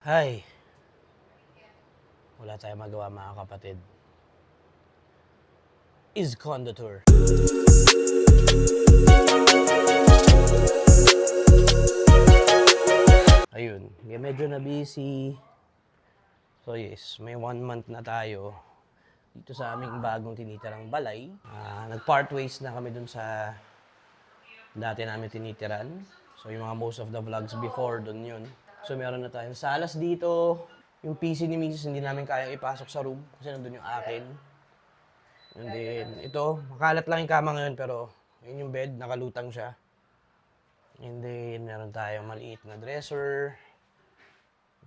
Hay, wala tayong magawa mga kapatid. Is Conductor. Ayun, medyo na busy. So yes, may 1 month na tayo dito sa aming bagong tinitirang balay. Nag-part ways na kami dun sa dati namin tinitiran. So yung mga most of the vlogs before dun yun. So meron na tayong salas dito. Yung PC ni Mrs. hindi namin kayang ipasok sa room kasi nandun yung akin. And then, ito, makalat lang yung kama ngayon pero yun yung bed, nakalutang siya. And then, meron tayong maliit na dresser.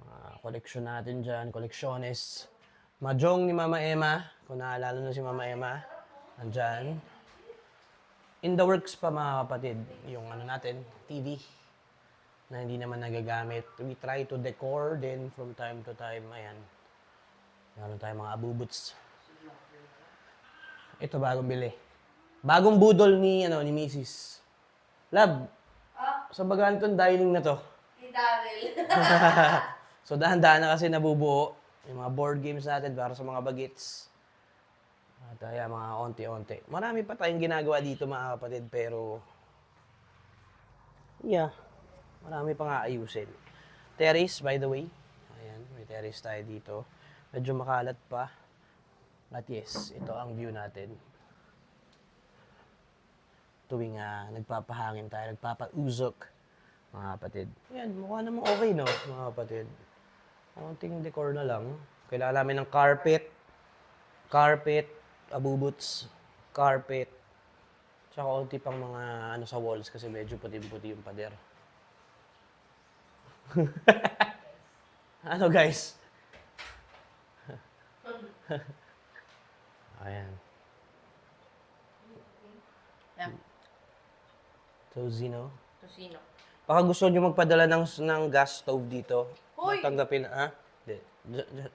Mga koleksyon natin dyan, koleksyones. Mahjong ni Mama Emma, kung naalala na si Mama Emma, nandyan. In the works pa mga kapatid, yung ano natin, TV, na hindi naman nagagamit. We try to decor din from time to time, ayan. Meron tayong mga abubuts. Ito, bagong bili. Bagong budol ni Mrs. Lab, sa bagaan itong dining na to. Si Daryl. So, dahan-dahan na kasi nabubuo yung mga board games natin para sa mga bagets. At ayan, mga onti-onti. Marami pa tayong ginagawa dito mga kapatid, pero yeah, marami pang aayusin. Terrace, by the way. Ayan, may terrace tayo dito. Medyo makalat pa. At yes, ito ang view natin. Tuwing nagpapahangin tayo, nagpapauzok, mga kapatid. Yan, mukha namang okay, no, mga kapatid. Konting decor na lang. Kailangan namin ng carpet, abubuts, carpet, tsaka konti pang mga ano sa walls kasi medyo puti-puti yung pader. Ano, guys? Ayan. Yeah. Tocino. Tosino. Baka gusto nyo magpadala ng gas stove dito. Hoy! Tanggapin, Hindi.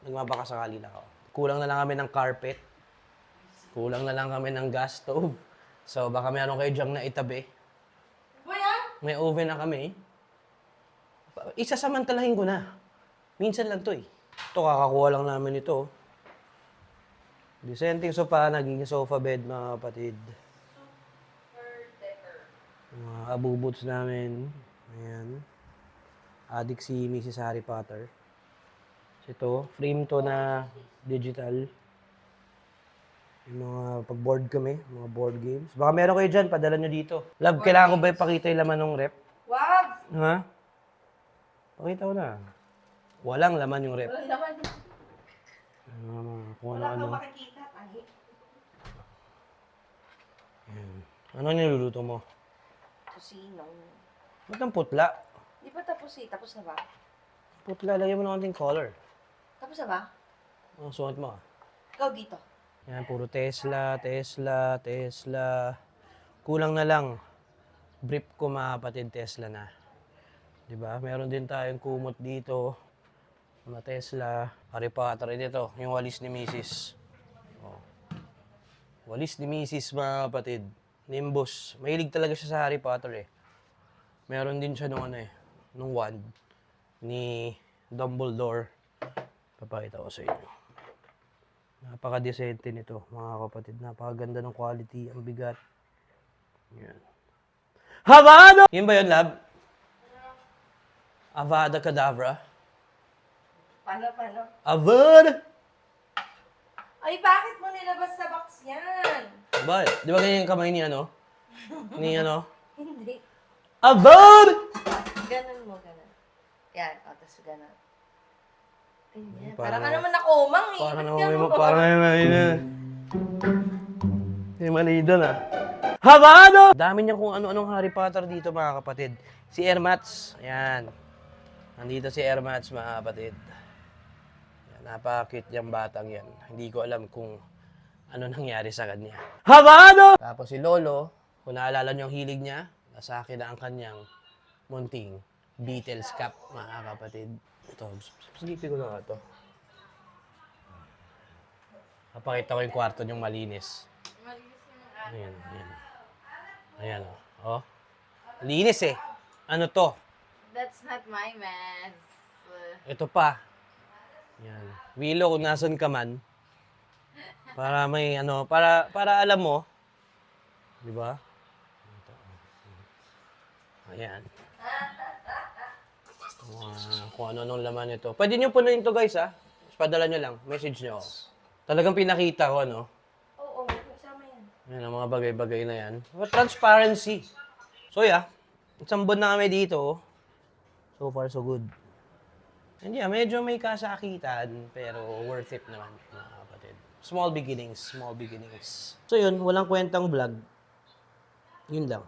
Nagmabaka sakali na ako. Kulang na lang kami ng carpet. Kulang na lang kami ng gas stove. So, baka meron kayo dyang na itabi. Ba yan? May oven na kami. Isasamantalahin ko na. Minsan lang to eh. Ito, kakakuha lang namin ito. Disenteng sofa, naging sofa bed, mga kapatid. Mga abubuts namin. Ayan. Adik si Mrs. Harry Potter. Ito, frame to na digital. Yung mga pag-board kami, mga board games. Baka meron kayo dyan, padala nyo dito. Love, kailangan ko ba ipakita yung laman ng rep? Wag! Ha? Pakita ko na. Walang laman yung rep. Wala naman. Kung Wala ano-ano. kang makikita. Tahi. Ayan. Ano niluluto mo? Tosino. Ba't ang putla? Di pa tapos eh. Tapos na ba? Putla, lagyan mo ng konting color. Tapos na ba? Ang suot mo. Ikaw dito. Yan, puro Tesla. Kulang na lang. Brief ko mga kapatid, Tesla na. Diba? Meron din tayong kumot dito. Mga Tesla. Harry Potter. Ito, yung walis ni Mrs. Oh. Walis ni Mrs. mga kapatid. Nimbus. Mahilig talaga siya sa Harry Potter eh. Meron din siya nung wand ni Dumbledore. Papakita ko sa inyo. Napaka-decente nito, mga kapatid. Napakaganda ng quality. Ang bigat. Yan. Havana! Yun ba yun, Lab? Avada Kedavra? Paano? Avada! Ay, bakit mo nilabas sa box yan? Bakit? Di ba ganyan yung kamay ni Hindi. Avada! Ganun mo, ganun. Yan. O, tapos ganun. Ganyan. Parang- Parang ka naman nakumang eh. Parang Ba't ganun? parang may mali doon Havana! Dami niya kung ano-anong Harry Potter dito, mga kapatid. Si Ermats, ayan. Nandito si Ermats, mga kapatid. Ayan, napaka-cute yung batang yan. Hindi ko alam kung ano nangyari sa kanya. Havana! Tapos si Lolo, kung naalala niyo ang hilig niya, nasa akin na ang kanyang munting Beatles cap, mga kapatid. Ito, silipin ko na nga ito. Papakita ko yung kwarto niyong malinis. Ayan. Ayan, oh. Linis eh. Ano to? That's not my mess. Ito pa. Yan. Willow, kung nasan ka man. Para may ano, para alam mo. Di ba? Ito. Ayan. Kung ano-anong laman ito. Pwede nyo punuin ito guys ha. Padala nyo lang. Message nyo. Talagang pinakita ko ano. Oo, kasama yan. Yan ang mga bagay-bagay na yan. Transparency. So yeah. Isang buwan na kami dito. So far so good. And yeah, medyo may kasakitan, pero worth it naman, mga kapatid. Small beginnings, small beginnings. So yun, walang kwentang vlog. Yun lang.